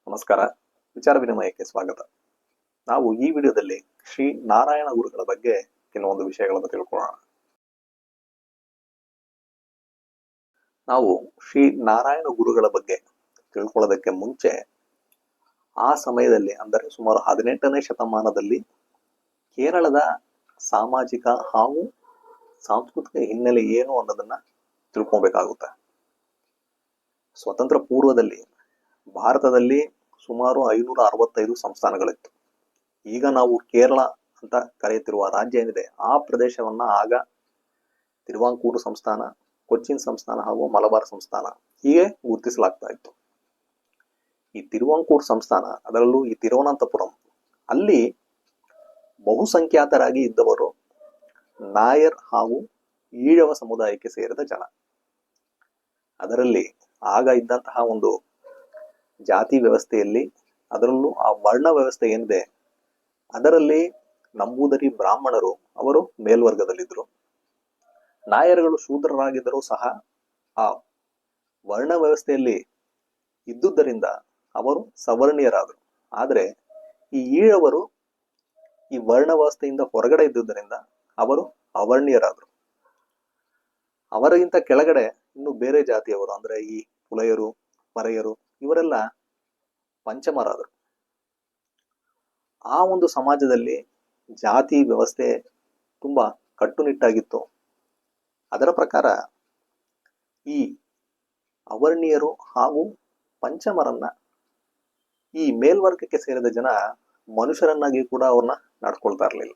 ನಮಸ್ಕಾರ. ವಿಚಾರ ವಿನಿಮಯಕ್ಕೆ ಸ್ವಾಗತ. ನಾವು ಈ ವಿಡಿಯೋದಲ್ಲಿ ಶ್ರೀ ನಾರಾಯಣ ಗುರುಗಳ ಬಗ್ಗೆ ಕೆಲವೊಂದು ವಿಷಯಗಳನ್ನು ತಿಳ್ಕೊಳ್ಳೋಣ. ನಾವು ಶ್ರೀ ನಾರಾಯಣ ಗುರುಗಳ ಬಗ್ಗೆ ತಿಳ್ಕೊಳ್ಳೋದಕ್ಕೆ ಮುಂಚೆ ಆ ಸಮಯದಲ್ಲಿ ಅಂದರೆ ಸುಮಾರು 18ನೇ ಶತಮಾನದಲ್ಲಿ ಕೇರಳದ ಸಾಮಾಜಿಕ ಹಾಗೂ ಸಾಂಸ್ಕೃತಿಕ ಹಿನ್ನೆಲೆ ಏನು ಅನ್ನೋದನ್ನ ತಿಳ್ಕೊಬೇಕಾಗುತ್ತೆ. ಸ್ವತಂತ್ರ ಪೂರ್ವದಲ್ಲಿ ಭಾರತದಲ್ಲಿ ಸುಮಾರು 565 ಸಂಸ್ಥಾನಗಳಿತ್ತು. ಈಗ ನಾವು ಕೇರಳ ಅಂತ ಕರೆಯುತ್ತಿರುವ ರಾಜ್ಯ ಏನಿದೆ ಆ ಪ್ರದೇಶವನ್ನ ಆಗ ತಿರುವಾಂಕೂರು ಸಂಸ್ಥಾನ, ಕೊಚ್ಚಿನ್ ಸಂಸ್ಥಾನ ಹಾಗೂ ಮಲಬಾರ್ ಸಂಸ್ಥಾನ ಹೀಗೆ ಗುರುತಿಸಲಾಗ್ತಾ ಇತ್ತು. ಈ ತಿರುವಾಂಕೂರು ಸಂಸ್ಥಾನ, ಅದರಲ್ಲೂ ಈ ತಿರುವನಂತಪುರಂ, ಅಲ್ಲಿ ಬಹುಸಂಖ್ಯಾತರಾಗಿ ಇದ್ದವರು ನಾಯರ್ ಹಾಗೂ ಈഴವ ಸಮುದಾಯಕ್ಕೆ ಸೇರಿದ ಜನ. ಅದರಲ್ಲಿ ಆಗ ಇದ್ದಂತಹ ಒಂದು ಜಾತಿ ವ್ಯವಸ್ಥೆಯಲ್ಲಿ, ಅದರಲ್ಲೂ ಆ ವರ್ಣ ವ್ಯವಸ್ಥೆ ಏನಿದೆ ಅದರಲ್ಲಿ ನಂಬೂದರಿ ಬ್ರಾಹ್ಮಣರು ಅವರು ಮೇಲ್ವರ್ಗದಲ್ಲಿದ್ದರು. ನಾಯರ್ಗಳು ಶೂದ್ರರಾಗಿದ್ದರೂ ಸಹ ಆ ವರ್ಣ ವ್ಯವಸ್ಥೆಯಲ್ಲಿ ಇದ್ದುದರಿಂದ ಅವರು ಸವರ್ಣೀಯರಾದರು. ಆದರೆ ಈ ಈഴವರು ಈ ವರ್ಣ ವ್ಯವಸ್ಥೆಯಿಂದ ಹೊರಗಡೆ ಇದ್ದುದರಿಂದ ಅವರು ಅವರ್ಣೀಯರಾದರು. ಅವರಿಗಿಂತ ಕೆಳಗಡೆ ಇನ್ನು ಬೇರೆ ಜಾತಿಯವರು ಅಂದ್ರೆ ಈ ಪುಲಯರು, ಪರೆಯರು ಇವರೆಲ್ಲ ಪಂಚಮರಾದರು. ಆ ಒಂದು ಸಮಾಜದಲ್ಲಿ ಜಾತಿ ವ್ಯವಸ್ಥೆ ತುಂಬಾ ಕಟ್ಟುನಿಟ್ಟಾಗಿತ್ತು. ಅದರ ಪ್ರಕಾರ ಈ ಅವರ್ಣೀಯರು ಹಾಗೂ ಪಂಚಮರನ್ನ ಈ ಮೇಲ್ವರ್ಗಕ್ಕೆ ಸೇರಿದ ಜನ ಮನುಷ್ಯರನ್ನಾಗಿ ಕೂಡ ಅವ್ರನ್ನ ನಡ್ಕೊಳ್ತಾ ಇರಲಿಲ್ಲ.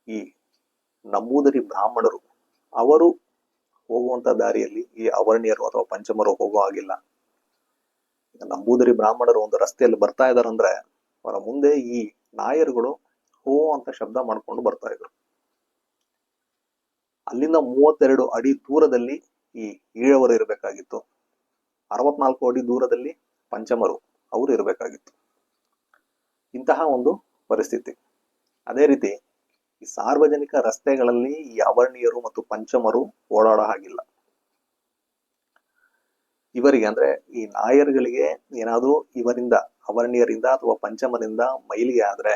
ಈ ನಂಬೂದರಿ ಬ್ರಾಹ್ಮಣರು ಅವರು ಹೋಗುವಂತ ದಾರಿಯಲ್ಲಿ ಈ ಅವರ್ಣೀಯರು ಅಥವಾ ಪಂಚಮರು ಹೋಗೋ ಹಾಗಿಲ್ಲ. ನಂಬೂದರಿ ಬ್ರಾಹ್ಮಣರು ಒಂದು ರಸ್ತೆಯಲ್ಲಿ ಬರ್ತಾ ಇದಾರಂದ್ರೆ ಅವರ ಮುಂದೆ ಈ ನಾಯರುಗಳು ಹೋ ಅಂತ ಶಬ್ದ ಮಾಡ್ಕೊಂಡು ಬರ್ತಾ ಇದ್ರು. ಅಲ್ಲಿಂದ 32 ಅಡಿ ದೂರದಲ್ಲಿ ಈ ಈഴವರು ಇರಬೇಕಾಗಿತ್ತು. 64 ಅಡಿ ದೂರದಲ್ಲಿ ಪಂಚಮರು ಅವರು ಇರಬೇಕಾಗಿತ್ತು. ಇಂತಹ ಒಂದು ಪರಿಸ್ಥಿತಿ. ಅದೇ ರೀತಿ ಈ ಸಾರ್ವಜನಿಕ ರಸ್ತೆಗಳಲ್ಲಿ ಈ ಅವರ್ಣೀಯರು ಮತ್ತು ಪಂಚಮರು ಓಡಾಡೋ ಹಾಗಿಲ್ಲ. ಇವರಿಗೆ ಅಂದ್ರೆ ಈ ನಾಯರ್ಗಳಿಗೆ ಏನಾದ್ರೂ ಇವರಿಂದ, ಅವರ್ಣೀಯರಿಂದ ಅಥವಾ ಪಂಚಮರಿಂದ ಮೈಲಿಗೆ ಆದ್ರೆ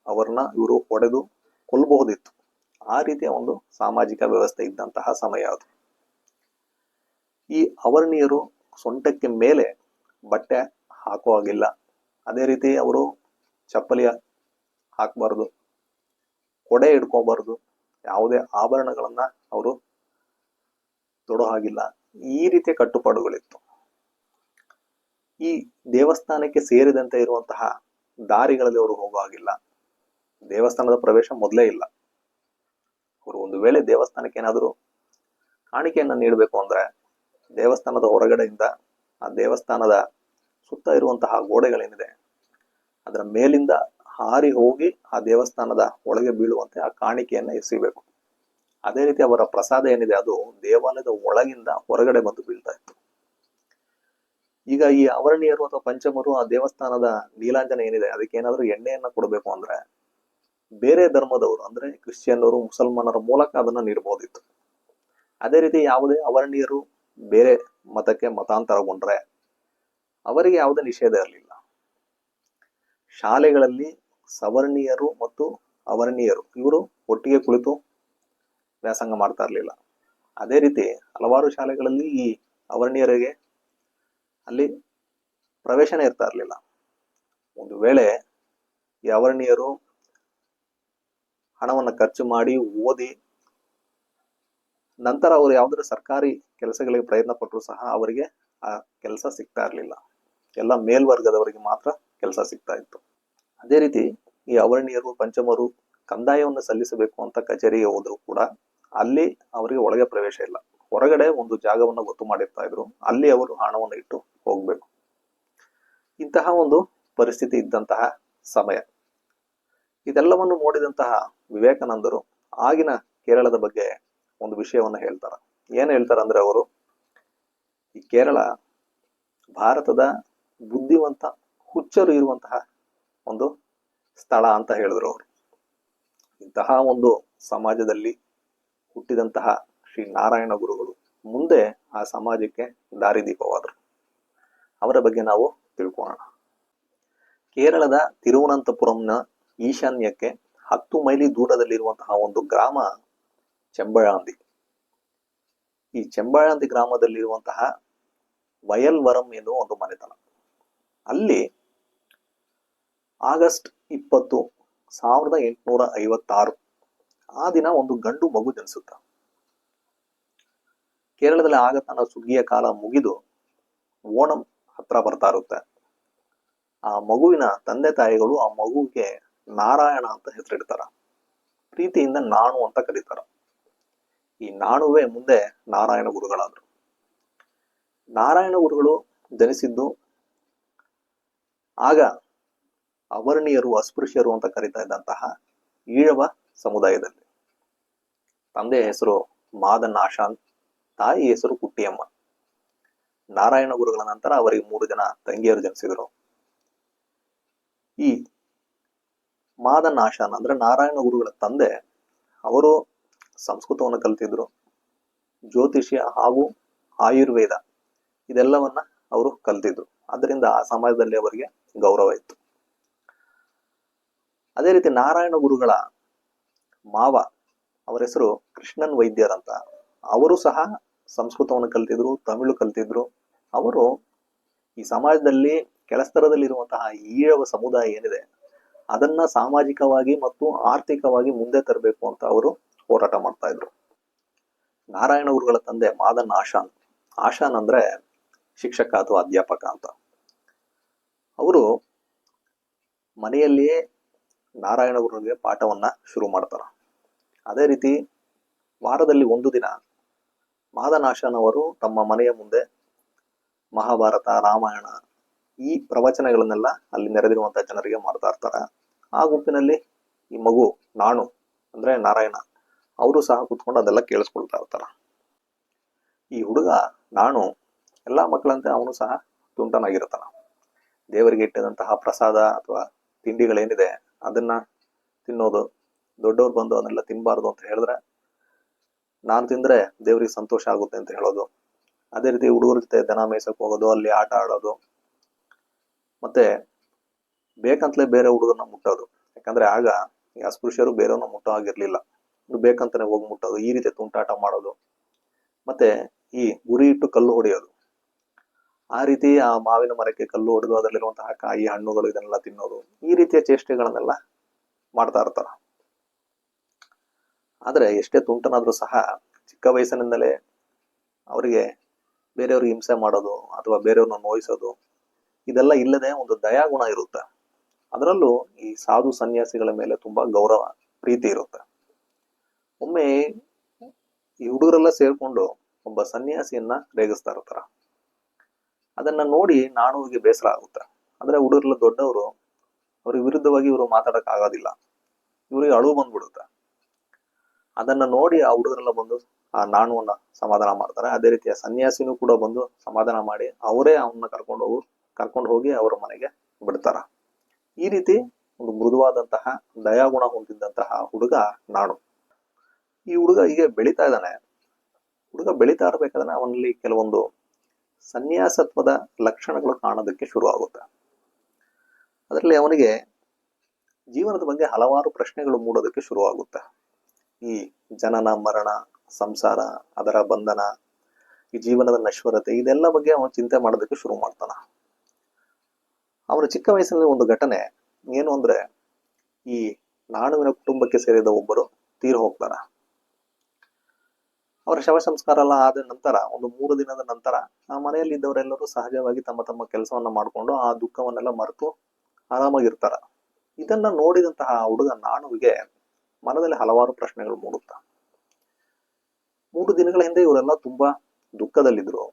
ಅವ್ರನ್ನ ಇವರು ಹೊಡೆದು ಕೊಲ್ಲಬಹುದಿತ್ತು. ಆ ರೀತಿಯ ಒಂದು ಸಾಮಾಜಿಕ ವ್ಯವಸ್ಥೆ ಇದ್ದಂತಹ ಸಮಯ ಅದು. ಈ ಅವರ್ಣೀಯರು ಸೊಂಟಕ್ಕೆ ಮೇಲೆ ಬಟ್ಟೆ ಹಾಕೋ ಹಾಗಿಲ್ಲ. ಅದೇ ರೀತಿ ಅವರು ಚಪ್ಪಲಿ ಹಾಕಬಾರ್ದು, ಕೊಡೆ ಹಿಡ್ಕೋಬಾರ್ದು, ಯಾವುದೇ ಆಭರಣಗಳನ್ನ ಅವರು ತೊಡೋ ಹಾಗಿಲ್ಲ. ಈ ರೀತಿಯ ಕಟ್ಟುಪಾಡುಗಳಿತ್ತು. ಈ ದೇವಸ್ಥಾನಕ್ಕೆ ಸೇರಿದಂತೆ ಇರುವಂತಹ ದಾರಿಗಳಲ್ಲಿ ಅವರು ಹೋಗೋ ಹಾಗಿಲ್ಲ. ದೇವಸ್ಥಾನದ ಪ್ರವೇಶ ಮೊದಲೇ ಇಲ್ಲ. ಅವರು ಒಂದು ವೇಳೆ ದೇವಸ್ಥಾನಕ್ಕೆ ಏನಾದರೂ ಕಾಣಿಕೆಯನ್ನ ನೀಡಬೇಕು ಅಂದ್ರೆ ದೇವಸ್ಥಾನದ ಹೊರಗಡೆಯಿಂದ ಆ ದೇವಸ್ಥಾನದ ಸುತ್ತ ಇರುವಂತಹ ಗೋಡೆಗಳೇನಿದೆ ಅದರ ಮೇಲಿಂದ ಹಾರಿ ಹೋಗಿ ಆ ದೇವಸ್ಥಾನದ ಒಳಗೆ ಬೀಳುವಂತೆ ಆ ಕಾಣಿಕೆಯನ್ನ ಎಸೆಯಬೇಕು. ಅದೇ ರೀತಿ ಅವರ ಪ್ರಸಾದ ಏನಿದೆ ಅದು ದೇವಾಲಯದ ಒಳಗಿಂದ ಹೊರಗಡೆ ಬಂದು ಬೀಳ್ತಾ ಇತ್ತು. ಈಗ ಈ ಅವರ್ಣೀಯರು ಅಥವಾ ಪಂಚಮರು ಆ ದೇವಸ್ಥಾನದ ನೀಲಾಂಜನ ಏನಿದೆ ಅದಕ್ಕೆ ಏನಾದ್ರೂ ಎಣ್ಣೆಯನ್ನ ಕೊಡಬೇಕು ಅಂದ್ರೆ ಬೇರೆ ಧರ್ಮದವರು ಅಂದ್ರೆ ಕ್ರಿಶ್ಚಿಯನ್ನರು, ಮುಸಲ್ಮಾನರ ಮೂಲಕ ಅದನ್ನ ನೀಡಬಹುದಿತ್ತು. ಅದೇ ರೀತಿ ಯಾವುದೇ ಅವರ್ಣೀಯರು ಬೇರೆ ಮತಕ್ಕೆ ಮತಾಂತರಗೊಂಡ್ರೆ ಅವರಿಗೆ ಯಾವುದೇ ನಿಷೇಧ ಇರಲಿಲ್ಲ. ಶಾಲೆಗಳಲ್ಲಿ ಸವರ್ಣೀಯರು ಮತ್ತು ಅವರ್ಣೀಯರು ಇವರು ಒಟ್ಟಿಗೆ ಕುಳಿತು ವ್ಯಾಸಂಗ ಮಾಡ್ತಾ ಇರ್ಲಿಲ್ಲ. ಅದೇ ರೀತಿ ಹಲವಾರು ಶಾಲೆಗಳಲ್ಲಿ ಈ ಅವರ್ಣೀಯರಿಗೆ ಅಲ್ಲಿ ಪ್ರವೇಶನೇ ಇರ್ತಾ ಇರ್ಲಿಲ್ಲ. ಒಂದು ವೇಳೆ ಈ ಅವರ್ಣೀಯರು ಹಣವನ್ನು ಖರ್ಚು ಮಾಡಿ ಓದಿ ನಂತರ ಅವರು ಯಾವ್ದಾದ್ರು ಸರ್ಕಾರಿ ಕೆಲಸಗಳಿಗೆ ಪ್ರಯತ್ನ ಪಟ್ಟರು ಸಹ ಅವರಿಗೆ ಆ ಕೆಲಸ ಸಿಗ್ತಾ ಇರ್ಲಿಲ್ಲ. ಎಲ್ಲ ಮೇಲ್ವರ್ಗದವರಿಗೆ ಮಾತ್ರ ಕೆಲಸ ಸಿಗ್ತಾ ಇತ್ತು. ಅದೇ ರೀತಿ ಈ ಅವರ್ಣೀಯರು, ಪಂಚಮರು ಕಂದಾಯವನ್ನು ಸಲ್ಲಿಸಬೇಕು ಅಂತ ಕಚೇರಿಗೆ ಹೋದ್ರು ಕೂಡ ಅಲ್ಲಿ ಅವರಿಗೆ ಒಳಗೆ ಪ್ರವೇಶ ಇಲ್ಲ. ಹೊರಗಡೆ ಒಂದು ಜಾಗವನ್ನು ಗೊತ್ತು ಮಾಡಿರ್ತಾ ಇದ್ರು, ಅಲ್ಲಿ ಅವರು ಹಣವನ್ನು ಇಟ್ಟು ಹೋಗ್ಬೇಕು. ಇಂತಹ ಒಂದು ಪರಿಸ್ಥಿತಿ ಇದ್ದಂತಹ ಸಮಯ. ಇದೆಲ್ಲವನ್ನು ನೋಡಿದಂತಹ ವಿವೇಕಾನಂದರು ಆಗಿನ ಕೇರಳದ ಬಗ್ಗೆ ಒಂದು ವಿಷಯವನ್ನ ಹೇಳ್ತಾರ. ಏನ್ ಹೇಳ್ತಾರ ಅಂದ್ರೆ ಅವರು ಈ ಕೇರಳ ಭಾರತದ ಬುದ್ಧಿವಂತ ಹುಚ್ಚರು ಇರುವಂತಹ ಒಂದು ಸ್ಥಳ ಅಂತ ಹೇಳಿದ್ರು ಅವರು. ಇಂತಹ ಒಂದು ಸಮಾಜದಲ್ಲಿ ಹುಟ್ಟಿದಂತಹ ಶ್ರೀ ನಾರಾಯಣ ಗುರುಗಳು ಮುಂದೆ ಆ ಸಮಾಜಕ್ಕೆ ದಾರಿದೀಪವಾದರು. ಅವರ ಬಗ್ಗೆ ನಾವು ತಿಳ್ಕೊಳ್ಳೋಣ. ಕೇರಳದ ತಿರುವನಂತಪುರಂನ ಈಶಾನ್ಯಕ್ಕೆ 10 ಮೈಲಿ ದೂರದಲ್ಲಿರುವಂತಹ ಒಂದು ಗ್ರಾಮ ಚೆಂಬಳಾಂದಿ. ಈ ಚೆಂಬಳಾಂದಿ ಗ್ರಾಮದಲ್ಲಿರುವಂತಹ ವಯಲ್ವರಂ ಎನ್ನುವ ಒಂದು ಮನೆತನ. ಅಲ್ಲಿ ಆಗಸ್ಟ್ 20, 1856 ಆ ದಿನ ಒಂದು ಗಂಡು ಮಗು ಜನಿಸುತ್ತ. ಕೇರಳದಲ್ಲಿ ಆಗ ತನ್ನ ಸುಗ್ಗಿಯ ಕಾಲ ಮುಗಿದು ಓಣಂ ಹತ್ರ ಬರ್ತಾ ಇರುತ್ತೆ. ಆ ಮಗುವಿನ ತಂದೆ ತಾಯಿಗಳು ಆ ಮಗುವಿಗೆ ನಾರಾಯಣ ಅಂತ ಹೆಸರಿಡ್ತಾರ. ಪ್ರೀತಿಯಿಂದ ನಾಣು ಅಂತ ಕರೀತಾರ. ಈ ನಾಣುವೇ ಮುಂದೆ ನಾರಾಯಣ ಗುರುಗಳಾದ್ರು. ನಾರಾಯಣ ಗುರುಗಳು ಜನಿಸಿದ್ದು ಆಗ ಅವರ್ಣೀಯರು, ಅಸ್ಪೃಶ್ಯರು ಅಂತ ಕರೀತಾ ಇದ್ದಂತಹ ಈഴವ ಸಮುದಾಯದಲ್ಲಿ. ತಂದೆಯ ಹೆಸರು ಮಾದನ್ ಆಶಾನ್, ತಾಯಿ ಹೆಸರು ಕುಟ್ಟಿಯಮ್ಮ. ನಾರಾಯಣ ಗುರುಗಳ ನಂತರ ಅವರಿಗೆ 3 ಜನ ತಂಗಿಯರು ಜನಿಸಿದರು. ಈ ಮಾದನ್ ಆಶಾನ್ ಅಂದ್ರೆ ನಾರಾಯಣ ಗುರುಗಳ ತಂದೆ, ಅವರು ಸಂಸ್ಕೃತವನ್ನು ಕಲ್ತಿದ್ರು, ಜ್ಯೋತಿಷ್ಯ ಹಾಗೂ ಆಯುರ್ವೇದ ಇದೆಲ್ಲವನ್ನ ಅವರು ಕಲ್ತಿದ್ರು. ಅದರಿಂದ ಆ ಸಮಾಜದಲ್ಲಿ ಅವರಿಗೆ ಗೌರವ ಇತ್ತು. ಅದೇ ರೀತಿ ನಾರಾಯಣ ಗುರುಗಳ ಮಾವ, ಅವರ ಹೆಸರು ಕೃಷ್ಣನ್ ವೈದ್ಯರ್ ಅಂತ, ಅವರು ಸಹ ಸಂಸ್ಕೃತವನ್ನು ಕಲ್ತಿದ್ರು, ತಮಿಳು ಕಲ್ತಿದ್ರು. ಅವರು ಈ ಸಮಾಜದಲ್ಲಿ ಕೆಳಸ್ತರದಲ್ಲಿರುವಂತಹ ಈഴವ ಸಮುದಾಯ ಏನಿದೆ ಅದನ್ನ ಸಾಮಾಜಿಕವಾಗಿ ಮತ್ತು ಆರ್ಥಿಕವಾಗಿ ಮುಂದೆ ತರಬೇಕು ಅಂತ ಅವರು ಹೋರಾಟ ಮಾಡ್ತಾ ಇದ್ರು. ನಾರಾಯಣ ಗುರುಗಳ ತಂದೆ ಮಾದನ್ ಆಶಾನ್, ಆಶಾನ್ ಅಂದ್ರೆ ಶಿಕ್ಷಕ ಅಥವಾ ಅಧ್ಯಾಪಕ ಅಂತ. ಅವರು ಮನೆಯಲ್ಲಿಯೇ ನಾರಾಯಣ ಗುರುಗಳಿಗೆ ಪಾಠವನ್ನ ಶುರು ಮಾಡ್ತಾರ. ಅದೇ ರೀತಿ ವಾರದಲ್ಲಿ 1 ದಿನ ಮಾದನ್ ಆಶಾನ್ ಅವರು ತಮ್ಮ ಮನೆಯ ಮುಂದೆ ಮಹಾಭಾರತ, ರಾಮಾಯಣ ಈ ಪ್ರವಚನಗಳನ್ನೆಲ್ಲ ಅಲ್ಲಿ ನೆರೆದಿರುವಂತಹ ಜನರಿಗೆ ಮಾಡ್ತಾ ಇರ್ತಾರ. ಆ ಗುಂಪಿನಲ್ಲಿ ಈ ಮಗು ನಾಣು ಅಂದ್ರೆ ನಾರಾಯಣ, ಅವರು ಸಹ ಕುತ್ಕೊಂಡು ಅದೆಲ್ಲ ಕೇಳಿಸ್ಕೊಳ್ತಾ ಇರ್ತಾರ. ಈ ಹುಡುಗ ನಾಣು ಎಲ್ಲಾ ಮಕ್ಕಳಂತೆ ಅವನು ಸಹ ತುಂಟನಾಗಿರ್ತಾನ. ದೇವರಿಗೆ ಇಟ್ಟಿದಂತಹ ಪ್ರಸಾದ ಅಥವಾ ತಿಂಡಿಗಳೇನಿದೆ ಅದನ್ನ ತಿನ್ನೋದು, ದೊಡ್ಡವ್ರು ಬಂದು ಅದನ್ನೆಲ್ಲ ತಿನ್ಬಾರ್ದು ಅಂತ ಹೇಳಿದ್ರೆ ನಾನು ತಿಂದ್ರೆ ದೇವ್ರಿಗೆ ಸಂತೋಷ ಆಗುತ್ತೆ ಅಂತ ಹೇಳೋದು. ಅದೇ ರೀತಿ ಹುಡುಗರ ಜೊತೆ ದನ ಮೇಯ್ಸಕ್ ಹೋಗೋದು, ಅಲ್ಲಿ ಆಟ ಆಡೋದು, ಮತ್ತೆ ಬೇಕಂತಲೇ ಬೇರೆ ಹುಡುಗರನ್ನ ಮುಟ್ಟೋದು. ಯಾಕಂದ್ರೆ ಆಗ ಈ ಅಸ್ಪೃಶ್ಯರು ಬೇರೆಯವ್ರನ್ನ ಮುಟ್ಟೋ ಆಗಿರ್ಲಿಲ್ಲ, ಬೇಕಂತಾನೆ ಹೋಗಿ ಮುಟ್ಟೋದು, ಈ ರೀತಿ ತುಂಟಾಟ ಮಾಡೋದು. ಮತ್ತೆ ಈ ಗುರಿ ಇಟ್ಟು ಕಲ್ಲು ಹೊಡೆಯೋದು, ಆ ರೀತಿ ಆ ಮಾವಿನ ಮರಕ್ಕೆ ಕಲ್ಲು ಹೊಡೆದು ಅದರಲ್ಲಿರುವಂತಹ ಕಾಯಿ, ಹಣ್ಣುಗಳು ಇದನ್ನೆಲ್ಲ ತಿನ್ನೋದು, ಈ ರೀತಿಯ ಚೇಷ್ಟೆಗಳನ್ನೆಲ್ಲ ಮಾಡ್ತಾ ಇರ್ತಾರ. ಆದ್ರೆ ಎಷ್ಟೇ ತುಂಟನಾದ್ರೂ ಸಹ ಚಿಕ್ಕ ವಯಸ್ಸಿನಿಂದಲೇ ಅವರಿಗೆ ಬೇರೆಯವ್ರಿಗೆ ಹಿಂಸೆ ಮಾಡೋದು ಅಥವಾ ಬೇರೆಯವ್ರನ್ನ ನೋಯಿಸೋದು ಇದೆಲ್ಲ ಇಲ್ಲದೆ ಒಂದು ದಯಾಗುಣ ಇರುತ್ತೆ. ಅದರಲ್ಲೂ ಈ ಸಾಧು ಸನ್ಯಾಸಿಗಳ ಮೇಲೆ ತುಂಬಾ ಗೌರವ, ಪ್ರೀತಿ ಇರುತ್ತೆ. ಒಮ್ಮೆ ಈ ಹುಡುಗರೆಲ್ಲ ಸೇರ್ಕೊಂಡು ಒಬ್ಬ ಸನ್ಯಾಸಿಯನ್ನ ರೇಗಿಸ್ತಾ ಇರ್ತಾರ. ಅದನ್ನ ನೋಡಿ ನಾಣುವಿಗೆ ಬೇಸರ ಆಗುತ್ತೆ. ಅಂದ್ರೆ ಹುಡುಗರೆಲ್ಲ ದೊಡ್ಡವರು, ಅವ್ರಿಗೆ ವಿರುದ್ಧವಾಗಿ ಇವರು ಮಾತಾಡಕ್ ಆಗೋದಿಲ್ಲ, ಇವ್ರಿಗೆ ಅಳು ಬಂದ್ಬಿಡುತ್ತೆ. ಅದನ್ನ ನೋಡಿ ಆ ಹುಡುಗರೆಲ್ಲ ಬಂದು ಆ ನಾಣುವನ್ನ ಸಮಾಧಾನ ಮಾಡ್ತಾರೆ. ಅದೇ ರೀತಿಯ ಸನ್ಯಾಸಿನೂ ಕೂಡ ಬಂದು ಸಮಾಧಾನ ಮಾಡಿ ಅವರೇ ಅವನ್ನ ಕರ್ಕೊಂಡು ಹೋಗಿ ಅವರ ಮನೆಗೆ ಬಿಡ್ತಾರ. ಈ ರೀತಿ ಒಂದು ಮೃದುವಾದಂತಹ ದಯಾಗುಣ ಹೊಂದಿದ್ದಂತಹ ಹುಡುಗ ನಾಣು. ಈ ಹುಡುಗ ಹೀಗೆ ಬೆಳೀತಾ ಇದ್ದಾನೆ. ಹುಡುಗ ಬೆಳೀತಾ ಇರ್ಬೇಕಾದ್ರೆ ಅವನಲ್ಲಿ ಕೆಲವೊಂದು ಸನ್ಯಾಸತ್ವದ ಲಕ್ಷಣಗಳು ಕಾಣೋದಕ್ಕೆ ಶುರು ಆಗುತ್ತೆ. ಅದರಲ್ಲಿ ಅವನಿಗೆ ಜೀವನದ ಬಗ್ಗೆ ಹಲವಾರು ಪ್ರಶ್ನೆಗಳು ಮೂಡೋದಕ್ಕೆ ಶುರು ಆಗುತ್ತೆ. ಈ ಜನನ, ಮರಣ, ಸಂಸಾರ, ಅದರ ಬಂಧನ, ಈ ಜೀವನದ ನಶ್ವರತೆ ಇದೆಲ್ಲ ಬಗ್ಗೆ ಅವನು ಚಿಂತೆ ಮಾಡೋದಕ್ಕೆ ಶುರು ಮಾಡ್ತಾನ. ಅವನ ಚಿಕ್ಕ ವಯಸ್ಸಿನಲ್ಲಿ ಒಂದು ಘಟನೆ ಏನು ಅಂದ್ರೆ, ಈ ನಾಣುವಿನ ಕುಟುಂಬಕ್ಕೆ ಸೇರಿದ ಒಬ್ಬರು ತೀರ್ ಹೋಗ್ತಾರ. ಅವರ ಶವ ಸಂಸ್ಕಾರ ಎಲ್ಲ ಆದ ನಂತರ ಒಂದು 3 ದಿನದ ನಂತರ ಆ ಮನೆಯಲ್ಲಿ ಇದ್ದವರೆಲ್ಲರೂ ಸಹಜವಾಗಿ ತಮ್ಮ ತಮ್ಮ ಕೆಲಸವನ್ನ ಮಾಡ್ಕೊಂಡು ಆ ದುಃಖವನ್ನೆಲ್ಲ ಮರೆತು ಆರಾಮಾಗಿರ್ತಾರ. ಇದನ್ನ ನೋಡಿದಂತಹ ಹುಡುಗ ನಾಣುವಿಗೆ ಮನದಲ್ಲಿ ಹಲವಾರು ಪ್ರಶ್ನೆಗಳು ಮೂಡುತ್ತ. 3 ದಿನಗಳ ಹಿಂದೆ ಇವರೆಲ್ಲ ತುಂಬಾ ದುಃಖದಲ್ಲಿದ್ರು,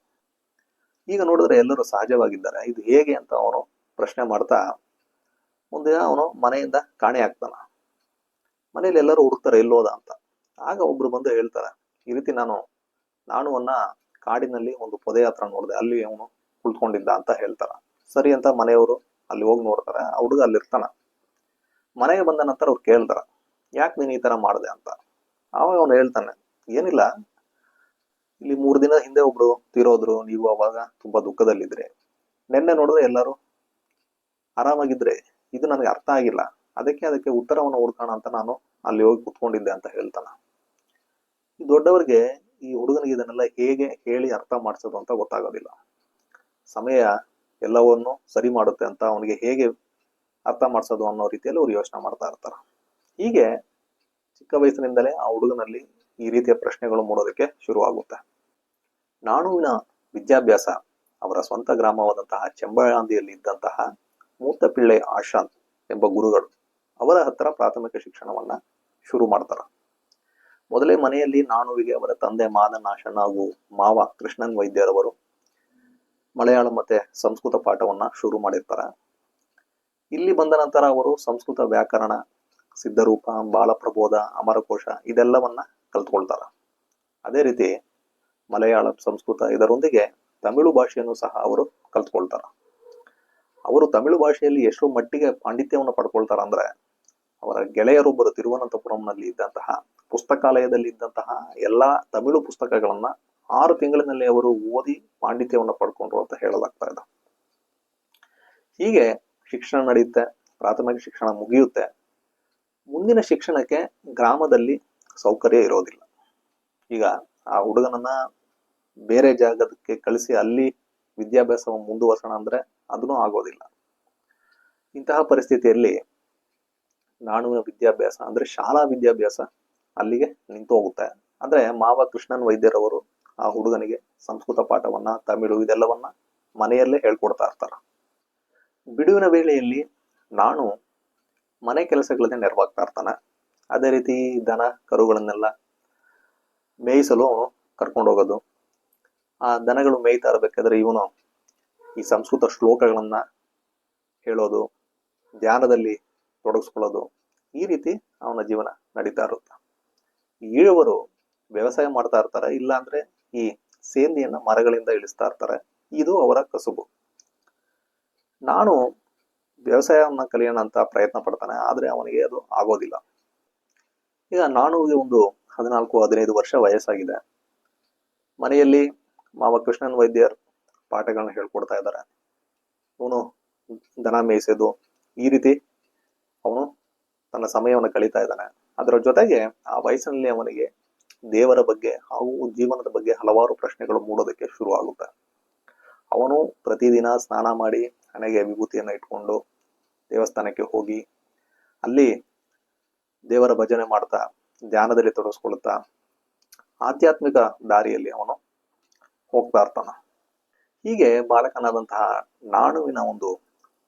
ಈಗ ನೋಡಿದ್ರೆ ಎಲ್ಲರೂ ಸಹಜವಾಗಿದ್ದಾರೆ, ಇದು ಹೇಗೆ ಅಂತ ಅವನು ಪ್ರಶ್ನೆ ಮಾಡ್ತಾ ಒಂದಿನ ಅವನು ಮನೆಯಿಂದ ಕಾಣೆ ಆಗ್ತಾನ. ಮನೇಲಿ ಎಲ್ಲರೂ ಹುಡುಕ್ತಾರೆ ಎಲ್ಲೋದ ಅಂತ. ಆಗ ಒಬ್ರು ಬಂದು ಹೇಳ್ತಾರೆ, ಈ ರೀತಿ ನಾನು ನಾಣುವನ್ನ ಕಾಡಿನಲ್ಲಿ ಒಂದು ಪೊದೆ ಹತ್ರ ನೋಡಿದೆ, ಅಲ್ಲಿ ಅವನು ಕುಳಿತುಕೊಂಡಿದ್ದ ಅಂತ ಹೇಳ್ತಾರ. ಸರಿ ಅಂತ ಮನೆಯವರು ಅಲ್ಲಿ ಹೋಗಿ ನೋಡ್ತಾರೆ. ಆ ಹುಡುಗ ಅಲ್ಲಿರ್ತಾನ. ಮನೆಗೆ ಬಂದ ನಂತರ ಅವ್ರು ಕೇಳ್ತಾರ, ಯಾಕೆ ನೀನ್ ಈ ತರ ಮಾಡಿದೆ ಅಂತ. ಆವಾಗ ಅವನು ಹೇಳ್ತಾನೆ, ಏನಿಲ್ಲ, ಇಲ್ಲಿ 3 ದಿನ ಹಿಂದೆ ಒಬ್ರು ತೀರೋದ್ರು, ನೀವು ಅವಾಗ ತುಂಬಾ ದುಃಖದಲ್ಲಿದ್ರಿ, ನಿನ್ನೆ ನೋಡಿದ್ರೆ ಎಲ್ಲರೂ ಆರಾಮಾಗಿದ್ರೆ ಇದು ನನಗೆ ಅರ್ಥ ಆಗಿಲ್ಲ, ಅದಕ್ಕೆ ಉತ್ತರವನ್ನು ಹುಡ್ಕೋಣ ಅಂತ ನಾನು ಅಲ್ಲಿ ಹೋಗಿ ಕುತ್ಕೊಂಡಿದ್ದೆ ಅಂತ ಹೇಳ್ತಾನ. ಈ ದೊಡ್ಡವರಿಗೆ ಈ ಹುಡುಗನಿಗೆ ಇದನ್ನೆಲ್ಲ ಹೇಗೆ ಹೇಳಿ ಅರ್ಥ ಮಾಡಿಸೋದು ಅಂತ ಗೊತ್ತಾಗೋದಿಲ್ಲ. ಸಮಯ ಎಲ್ಲವನ್ನು ಸರಿ ಮಾಡುತ್ತೆ ಅಂತ ಅವನಿಗೆ ಹೇಗೆ ಅರ್ಥ ಮಾಡಿಸೋದು ಅನ್ನೋ ರೀತಿಯಲ್ಲಿ ಅವ್ರು ಯೋಚನೆ ಮಾಡ್ತಾ ಇರ್ತಾರ. ಹೀಗೆ ಚಿಕ್ಕ ವಯಸ್ಸಿನಿಂದಲೇ ಆ ಹುಡುಗನಲ್ಲಿ ಈ ರೀತಿಯ ಪ್ರಶ್ನೆಗಳು ಮೂಡೋದಕ್ಕೆ ಶುರುವಾಗುತ್ತೆ. ನಾಣುವಿನ ವಿದ್ಯಾಭ್ಯಾಸ ಅವರ ಸ್ವಂತ ಗ್ರಾಮವಾದಂತಹ ಚೆಂಬಾಂದಿಯಲ್ಲಿ ಇದ್ದಂತಹ ಮೂತಪಿಳ್ಳೆ ಆಶಾನ್ ಎಂಬ ಗುರುಗಳು ಅವರ ಹತ್ರ ಪ್ರಾಥಮಿಕ ಶಿಕ್ಷಣವನ್ನ ಶುರು ಮಾಡ್ತಾರ. ಮೊದಲೇ ಮನೆಯಲ್ಲಿ ನಾಣುವಿಗೆ ಅವರ ತಂದೆ ಮಾದನ್ ಆಶಾನ್ ಹಾಗೂ ಮಾವ ಕೃಷ್ಣನ್ ವೈದ್ಯರವರು ಮಲಯಾಳಂ ಮತ್ತೆ ಸಂಸ್ಕೃತ ಪಾಠವನ್ನ ಶುರು ಮಾಡಿರ್ತಾರ. ಇಲ್ಲಿ ಬಂದ ನಂತರ ಅವರು ಸಂಸ್ಕೃತ ವ್ಯಾಕರಣ, ಸಿದ್ಧರೂಪ, ಬಾಲಪ್ರಬೋಧ, ಅಮರಕೋಶ ಇದೆಲ್ಲವನ್ನ ಕಲ್ತ್ಕೊಳ್ತಾರ. ಅದೇ ರೀತಿ ಮಲಯಾಳಂ, ಸಂಸ್ಕೃತ ಇದರೊಂದಿಗೆ ತಮಿಳು ಭಾಷೆಯನ್ನು ಸಹ ಅವರು ಕಲ್ತ್ಕೊಳ್ತಾರ. ಅವರು ತಮಿಳು ಭಾಷೆಯಲ್ಲಿ ಎಷ್ಟು ಮಟ್ಟಿಗೆ ಪಾಂಡಿತ್ಯವನ್ನು ಪಡ್ಕೊಳ್ತಾರ ಅಂದ್ರೆ, ಅವರ ಗೆಳೆಯರೊಬ್ಬರು ತಿರುವನಂತಪುರಂನಲ್ಲಿ ಇದ್ದಂತಹ ಪುಸ್ತಕಾಲಯದಲ್ಲಿ ಇದ್ದಂತಹ ಎಲ್ಲಾ ತಮಿಳು ಪುಸ್ತಕಗಳನ್ನ 6 ತಿಂಗಳಿನಲ್ಲಿ ಅವರು ಓದಿ ಪಾಂಡಿತ್ಯವನ್ನು ಪಡ್ಕೊಂಡ್ರು ಅಂತ ಹೇಳಲಾಗ್ತಾ ಇದೆ. ಹೀಗೆ ಶಿಕ್ಷಣ ನಡೆಯುತ್ತೆ, ಪ್ರಾಥಮಿಕ ಶಿಕ್ಷಣ ಮುಗಿಯುತ್ತೆ. ಮುಂದಿನ ಶಿಕ್ಷಣಕ್ಕೆ ಗ್ರಾಮದಲ್ಲಿ ಸೌಕರ್ಯ ಇರೋದಿಲ್ಲ. ಈಗ ಆ ಹುಡುಗನನ್ನ ಬೇರೆ ಜಾಗಕ್ಕೆ ಕಳಿಸಿ ಅಲ್ಲಿ ವಿದ್ಯಾಭ್ಯಾಸವನ್ನು ಮುಂದುವರ್ಸೋಣ ಅಂದ್ರೆ ಅದನ್ನು ಆಗೋದಿಲ್ಲ. ಇಂತಹ ಪರಿಸ್ಥಿತಿಯಲ್ಲಿ ನಾಣುವಿನ ವಿದ್ಯಾಭ್ಯಾಸ ಅಂದ್ರೆ ಶಾಲಾ ವಿದ್ಯಾಭ್ಯಾಸ ಅಲ್ಲಿಗೆ ನಿಂತು ಹೋಗುತ್ತೆ. ಅಂದ್ರೆ ಮಾವ ಕೃಷ್ಣನ್ ವೈದ್ಯರವರು ಆ ಹುಡುಗನಿಗೆ ಸಂಸ್ಕೃತ ಪಾಠವನ್ನ, ತಮಿಳು ಇದೆಲ್ಲವನ್ನ ಮನೆಯಲ್ಲೇ ಹೇಳ್ಕೊಡ್ತಾ ಇರ್ತಾರ. ಬಿಡುವಿನ ವೇಳೆಯಲ್ಲಿ ನಾಣು ಮನೆ ಕೆಲಸಗಳನ್ನೇ ನೆರವಾಗ್ತಾ ಇರ್ತಾನೆ. ಅದೇ ರೀತಿ ದನ ಕರುಗಳನ್ನೆಲ್ಲ ಮೇಯಿಸಲು ಅವನು ಕರ್ಕೊಂಡು ಹೋಗೋದು. ಆ ದನಗಳು ಮೇಯ್ತಾ ಇರಬೇಕಾದ್ರೆ ಇವನು ಈ ಸಂಸ್ಕೃತ ಶ್ಲೋಕಗಳನ್ನ ಹೇಳೋದು, ಧ್ಯಾನದಲ್ಲಿ ತೊಡಗಿಸ್ಕೊಳ್ಳೋದು, ಈ ರೀತಿ ಅವನ ಜೀವನ ನಡೀತಾ ಇರುತ್ತೆ. ಈಳುವರು ವ್ಯವಸಾಯ ಮಾಡ್ತಾ ಇರ್ತಾರೆ, ಇಲ್ಲ ಅಂದ್ರೆ ಈ ಸೇಂದಿಯನ್ನ ಮರಗಳಿಂದ ಇಳಿಸ್ತಾ ಇರ್ತಾರೆ. ಇದು ಅವರ ಕಸುಬು. ನಾನು ವ್ಯವಸಾಯವನ್ನ ಕಲಿಯೋಣ ಅಂತ ಪ್ರಯತ್ನ ಪಡ್ತಾನೆ, ಆದ್ರೆ ಅವನಿಗೆ ಅದು ಆಗೋದಿಲ್ಲ. ಈಗ ನಾಣುವಿಗೆ ಒಂದು 14-15 ವರ್ಷ ವಯಸ್ಸಾಗಿದೆ. ಮನೆಯಲ್ಲಿ ಮಾವ ಕೃಷ್ಣನ್ ವೈದ್ಯರ್ ಪಾಠಗಳನ್ನ ಹೇಳ್ಕೊಡ್ತಾ ಇದ್ದಾರೆ. ಅವನು ದನ ಮೇಯಿಸೋದು, ಈ ರೀತಿ ಅವನು ತನ್ನ ಸಮಯವನ್ನು ಕಳೀತಾ ಇದ್ದಾನೆ. ಅದರ ಜೊತೆಗೆ ಆ ವಯಸ್ಸಿನಲ್ಲಿ ಅವನಿಗೆ ದೇವರ ಬಗ್ಗೆ ಹಾಗೂ ಜೀವನದ ಬಗ್ಗೆ ಹಲವಾರು ಪ್ರಶ್ನೆಗಳು ಮೂಡೋದಕ್ಕೆ ಶುರು ಆಗುತ್ತೆ. ಅವನು ಪ್ರತಿದಿನ ಸ್ನಾನ ಮಾಡಿ ಹಣೆಗೆ ವಿಭೂತಿಯನ್ನ ಇಟ್ಕೊಂಡು ದೇವಸ್ಥಾನಕ್ಕೆ ಹೋಗಿ ಅಲ್ಲಿ ದೇವರ ಭಜನೆ ಮಾಡ್ತಾ ಧ್ಯಾನದಲ್ಲಿ ತೊಡಗಿಸ್ಕೊಳ್ತಾ ಆಧ್ಯಾತ್ಮಿಕ ದಾರಿಯಲ್ಲಿ ಅವನು ಹೋಗ್ತಾ ಇರ್ತಾನ. ಹೀಗೆ ಬಾಲಕನಾದಂತಹ ನಾಣುವಿನ ಒಂದು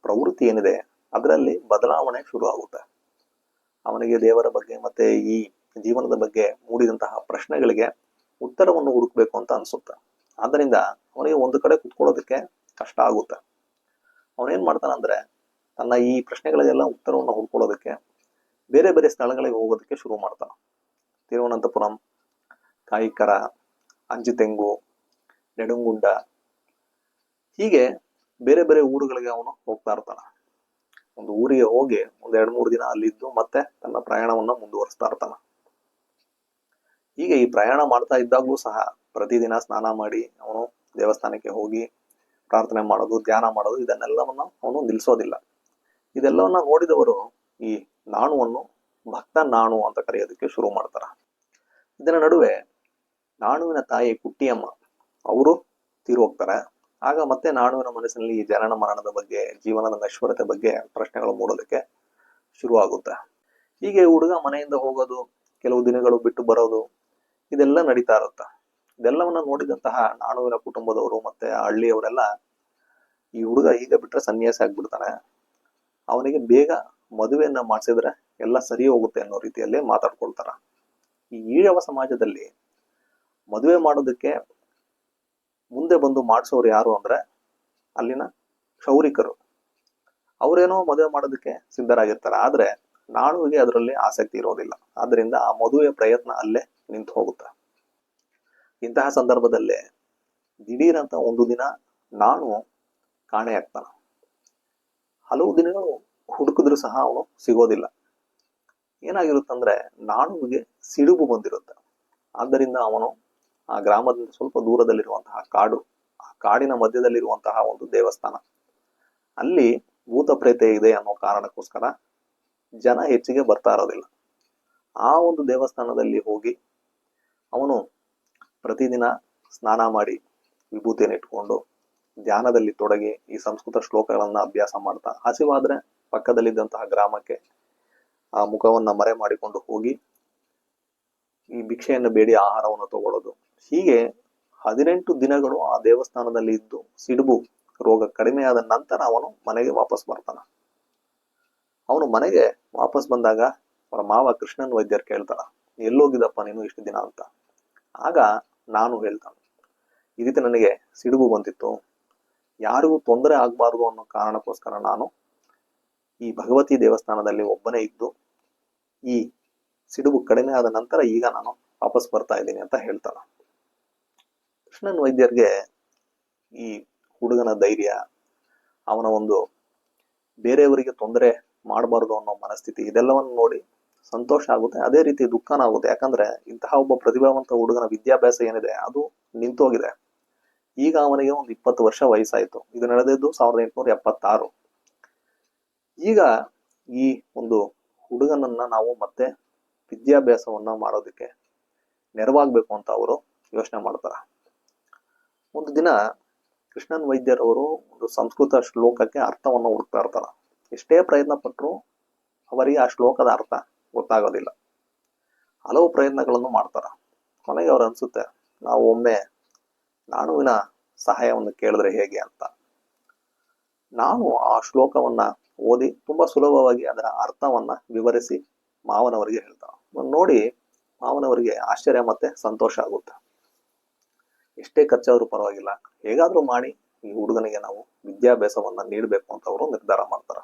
ಪ್ರವೃತ್ತಿ ಏನಿದೆ ಅದರಲ್ಲಿ ಬದಲಾವಣೆ ಶುರು ಆಗುತ್ತೆ. ಅವನಿಗೆ ದೇವರ ಬಗ್ಗೆ ಮತ್ತೆ ಈ ಜೀವನದ ಬಗ್ಗೆ ಮೂಡಿದಂತಹ ಪ್ರಶ್ನೆಗಳಿಗೆ ಉತ್ತರವನ್ನು ಹುಡುಕ್ಬೇಕು ಅಂತ ಅನ್ಸುತ್ತೆ. ಆದ್ದರಿಂದ ಅವನಿಗೆ ಒಂದು ಕಡೆ ಕುತ್ಕೊಳ್ಳೋದಕ್ಕೆ ಕಷ್ಟ ಆಗುತ್ತೆ. ಅವನೇನ್ ಮಾಡ್ತಾನಂದ್ರೆ, ತನ್ನ ಈ ಪ್ರಶ್ನೆಗಳಿಗೆಲ್ಲ ಉತ್ತರವನ್ನು ಹುಡ್ಕೊಳ್ಳೋದಕ್ಕೆ ಬೇರೆ ಬೇರೆ ಸ್ಥಳಗಳಿಗೆ ಹೋಗೋದಕ್ಕೆ ಶುರು ಮಾಡ್ತಾನ. ತಿರುವನಂತಪುರಂ, ಕಾಯಿಕರ, ಅಂಜಿತೆಂಗು, ನೆಡುಂಗುಂಡ, ಹೀಗೆ ಬೇರೆ ಬೇರೆ ಊರುಗಳಿಗೆ ಅವನು ಹೋಗ್ತಾ ಇರ್ತಾನ. ಒಂದು ಊರಿಗೆ ಹೋಗಿ ಒಂದ್ 2-3 ದಿನ ಅಲ್ಲಿದ್ದು ಮತ್ತೆ ತನ್ನ ಪ್ರಯಾಣವನ್ನ ಮುಂದುವರಿಸ್ತಾ ಇರ್ತಾನ. ಹೀಗೆ ಈ ಪ್ರಯಾಣ ಮಾಡ್ತಾ ಇದ್ದಾಗ್ಲೂ ಸಹ ಪ್ರತಿದಿನ ಸ್ನಾನ ಮಾಡಿ ಅವನು ದೇವಸ್ಥಾನಕ್ಕೆ ಹೋಗಿ ಪ್ರಾರ್ಥನೆ ಮಾಡೋದು, ಧ್ಯಾನ ಮಾಡೋದು ಇದನ್ನೆಲ್ಲವನ್ನ ಅವನು ನಿಲ್ಸೋದಿಲ್ಲ. ಇದೆಲ್ಲವನ್ನ ನೋಡಿದವರು ಈ ನಾಣುವನ್ನು ಭಕ್ತ ನಾಣು ಅಂತ ಕರೆಯೋದಕ್ಕೆ ಶುರು ಮಾಡ್ತಾರ. ಇದರ ನಡುವೆ ನಾಣುವಿನ ತಾಯಿ ಕುಟ್ಟಿಯಮ್ಮ ಅವರು ತೀರು ಹೋಗ್ತಾರೆ. ಆಗ ಮತ್ತೆ ನಾಣುವಿನ ಮನಸ್ಸಿನಲ್ಲಿ ಈ ಜನನ ಮರಣದ ಬಗ್ಗೆ, ಜೀವನದ ನಶ್ವರತೆ ಬಗ್ಗೆ ಪ್ರಶ್ನೆಗಳು ಮೂಡೋದಕ್ಕೆ ಶುರು ಆಗುತ್ತೆ. ಹೀಗೆ ಹುಡುಗ ಮನೆಯಿಂದ ಹೋಗೋದು, ಕೆಲವು ದಿನಗಳು ಬಿಟ್ಟು ಬರೋದು, ಇದೆಲ್ಲ ನಡೀತಾ ಇರುತ್ತೆ. ಇದೆಲ್ಲವನ್ನ ನೋಡಿದಂತಹ ನಾಣುವಿನ ಕುಟುಂಬದವರು ಮತ್ತೆ ಆ ಹಳ್ಳಿಯವರೆಲ್ಲ ಈ ಹುಡುಗ ಈಗ ಬಿಟ್ರೆ ಸನ್ಯಾಸಿ ಆಗ್ಬಿಡ್ತಾನೆ, ಅವನಿಗೆ ಬೇಗ ಮದುವೆಯನ್ನ ಮಾಡಿಸಿದ್ರೆ ಎಲ್ಲ ಸರಿ ಹೋಗುತ್ತೆ ಅನ್ನೋ ರೀತಿಯಲ್ಲಿ ಮಾತಾಡ್ಕೊಳ್ತಾರ. ಈ ಈഴವ ಸಮಾಜದಲ್ಲಿ ಮದುವೆ ಮಾಡೋದಕ್ಕೆ ಮುಂದೆ ಬಂದು ಮಾಡಿಸೋರು ಯಾರು ಅಂದ್ರೆ ಅಲ್ಲಿನ ಕ್ಷೌರಿಕರು. ಅವರೇನೋ ಮದುವೆ ಮಾಡೋದಕ್ಕೆ ಸಿದ್ಧರಾಗಿರ್ತಾರೆ, ಆದ್ರೆ ನಾಣುವಿಗೆ ಅದರಲ್ಲಿ ಆಸಕ್ತಿ ಇರೋದಿಲ್ಲ. ಆದ್ರಿಂದ ಆ ಮದುವೆಯ ಪ್ರಯತ್ನ ಅಲ್ಲೇ ನಿಂತು ಹೋಗುತ್ತೆ. ಇಂತಹ ಸಂದರ್ಭದಲ್ಲೇ ದಿಢೀರಂತ ಒಂದು ದಿನ ನಾಣು ಕಾಣೆ ಆಗ್ತಾನ. ಹಲವು ದಿನಗಳು ಹುಡುಕಿದ್ರು ಸಹ ಅವನು ಸಿಗೋದಿಲ್ಲ. ಏನಾಗಿರುತ್ತಂದ್ರೆ ನಾಣುವಿಗೆ ಸಿಡುಬು ಬಂದಿರುತ್ತೆ. ಆದ್ದರಿಂದ ಅವನು ಆ ಗ್ರಾಮದಿಂದ ಸ್ವಲ್ಪ ದೂರದಲ್ಲಿರುವಂತಹ ಕಾಡು, ಆ ಕಾಡಿನ ಮಧ್ಯದಲ್ಲಿರುವಂತಹ ಒಂದು ದೇವಸ್ಥಾನ, ಅಲ್ಲಿ ಭೂತ ಪ್ರೇತ ಇದೆ ಅನ್ನೋ ಕಾರಣಕ್ಕೋಸ್ಕರ ಜನ ಹೆಚ್ಚಿಗೆ ಬರ್ತಾ ಇರೋದಿಲ್ಲ. ಆ ಒಂದು ದೇವಸ್ಥಾನದಲ್ಲಿ ಹೋಗಿ ಅವನು ಪ್ರತಿದಿನ ಸ್ನಾನ ಮಾಡಿ ವಿಭೂತಿಯನ್ನು ಇಟ್ಕೊಂಡು ಧ್ಯಾನದಲ್ಲಿ ತೊಡಗಿ ಈ ಸಂಸ್ಕೃತ ಶ್ಲೋಕಗಳನ್ನ ಅಭ್ಯಾಸ ಮಾಡ್ತಾ, ಹಸಿವಾದ್ರೆ ಪಕ್ಕದಲ್ಲಿದ್ದಂತಹ ಗ್ರಾಮಕ್ಕೆ ಆ ಮುಖವನ್ನ ಮರೆ ಮಾಡಿಕೊಂಡು ಹೋಗಿ ಈ ಭಿಕ್ಷೆಯನ್ನು ಬೇಡಿ ಆಹಾರವನ್ನು ತಗೊಳ್ಳೋದು. ಹೀಗೆ 18 ದಿನಗಳು ಆ ದೇವಸ್ಥಾನದಲ್ಲಿ ಇದ್ದು ಸಿಡುಬು ರೋಗ ಕಡಿಮೆಯಾದ ನಂತರ ಅವನು ಮನೆಗೆ ವಾಪಸ್ ಬರ್ತಾನ. ಅವನು ಮನೆಗೆ ವಾಪಸ್ ಬಂದಾಗ ಅವರ ಮಾವ ಕೃಷ್ಣನ್ ವೈದ್ಯರು ಕೇಳ್ತಾರ, ಎಲ್ಲೋಗಿದಪ್ಪ ನೀನು ಇಷ್ಟು ದಿನ ಅಂತ. ಆಗ ನಾನು ಹೇಳ್ತಾನೆ, ಈ ರೀತಿ ನನಗೆ ಸಿಡುಬು ಬಂದಿತ್ತು, ಯಾರಿಗೂ ತೊಂದರೆ ಆಗ್ಬಾರ್ದು ಅನ್ನೋ ಕಾರಣಕ್ಕೋಸ್ಕರ ನಾನು ಈ ಭಗವತಿ ದೇವಸ್ಥಾನದಲ್ಲಿ ಒಬ್ಬನೇ ಇದ್ದು ಈ ಸಿಡುಬು ಕಡಿಮೆ ಆದ ನಂತರ ಈಗ ನಾನು ವಾಪಸ್ ಬರ್ತಾ ಇದ್ದೀನಿ ಅಂತ ಹೇಳ್ತಾನ. ಕೃಷ್ಣನ್ ವೈದ್ಯರ್ಗೆ ಈ ಹುಡುಗನ ಧೈರ್ಯ, ಅವನ ಒಂದು ಬೇರೆಯವರಿಗೆ ತೊಂದರೆ ಮಾಡಬಾರ್ದು ಅನ್ನೋ ಮನಸ್ಥಿತಿ, ಇದೆಲ್ಲವನ್ನು ನೋಡಿ ಸಂತೋಷ ಆಗುತ್ತೆ, ಅದೇ ರೀತಿ ದುಃಖನ ಆಗುತ್ತೆ. ಯಾಕಂದ್ರೆ ಇಂತಹ ಒಬ್ಬ ಪ್ರತಿಭಾವಂತ ಹುಡುಗನ ವಿದ್ಯಾಭ್ಯಾಸ ಏನಿದೆ ಅದು ನಿಂತೋಗಿದೆ. ಈಗ ಅವನಿಗೆ ಒಂದು 20 ವರ್ಷ ವಯಸ್ಸಾಯ್ತು. ಇದು ನಡೆದಿದ್ದು 1876. ಈಗ ಈ ಒಂದು ಹುಡುಗನನ್ನ ನಾವು ಮತ್ತೆ ವಿದ್ಯಾಭ್ಯಾಸವನ್ನ ಮಾಡೋದಕ್ಕೆ ನೆರವಾಗ್ಬೇಕು ಅಂತ ಅವರು ಯೋಚನೆ ಮಾಡ್ತಾರ. ಒಂದು ದಿನ ಕೃಷ್ಣನ್ ವೈದ್ಯರವರು ಒಂದು ಸಂಸ್ಕೃತ ಶ್ಲೋಕಕ್ಕೆ ಅರ್ಥವನ್ನು ಹುಡುಕ್ತಾ ಇರ್ತಾರ. ಎಷ್ಟೇ ಪ್ರಯತ್ನ ಪಟ್ಟರು ಅವರಿಗೆ ಆ ಶ್ಲೋಕದ ಅರ್ಥ ಗೊತ್ತಾಗೋದಿಲ್ಲ. ಹಲವು ಪ್ರಯತ್ನಗಳನ್ನು ಮಾಡ್ತಾರ. ಕೊನೆಗೆ ಅವ್ರು ಅನ್ಸುತ್ತೆ, ನಾವು ಒಮ್ಮೆ ನಾನುವಿನ ಸಹಾಯವನ್ನು ಕೇಳಿದ್ರೆ ಹೇಗೆ ಅಂತ. ನಾನು ಆ ಶ್ಲೋಕವನ್ನ ಓದಿ ತುಂಬಾ ಸುಲಭವಾಗಿ ಅದರ ಅರ್ಥವನ್ನ ವಿವರಿಸಿ ಮಾವನವರಿಗೆ ಹೇಳ್ತಾನೆ. ನೋಡಿ ಮಾವನವರಿಗೆ ಆಶ್ಚರ್ಯ ಮತ್ತೆ ಸಂತೋಷ ಆಗುತ್ತೆ. ಎಷ್ಟೇ ಖರ್ಚಾದ್ರೂ ಪರವಾಗಿಲ್ಲ, ಹೇಗಾದ್ರೂ ಮಾಡಿ ಈ ಹುಡುಗನಿಗೆ ನಾವು ವಿದ್ಯಾಭ್ಯಾಸವನ್ನ ನೀಡಬೇಕು ಅಂತ ಅವರು ನಿರ್ಧಾರ ಮಾಡ್ತಾರೆ.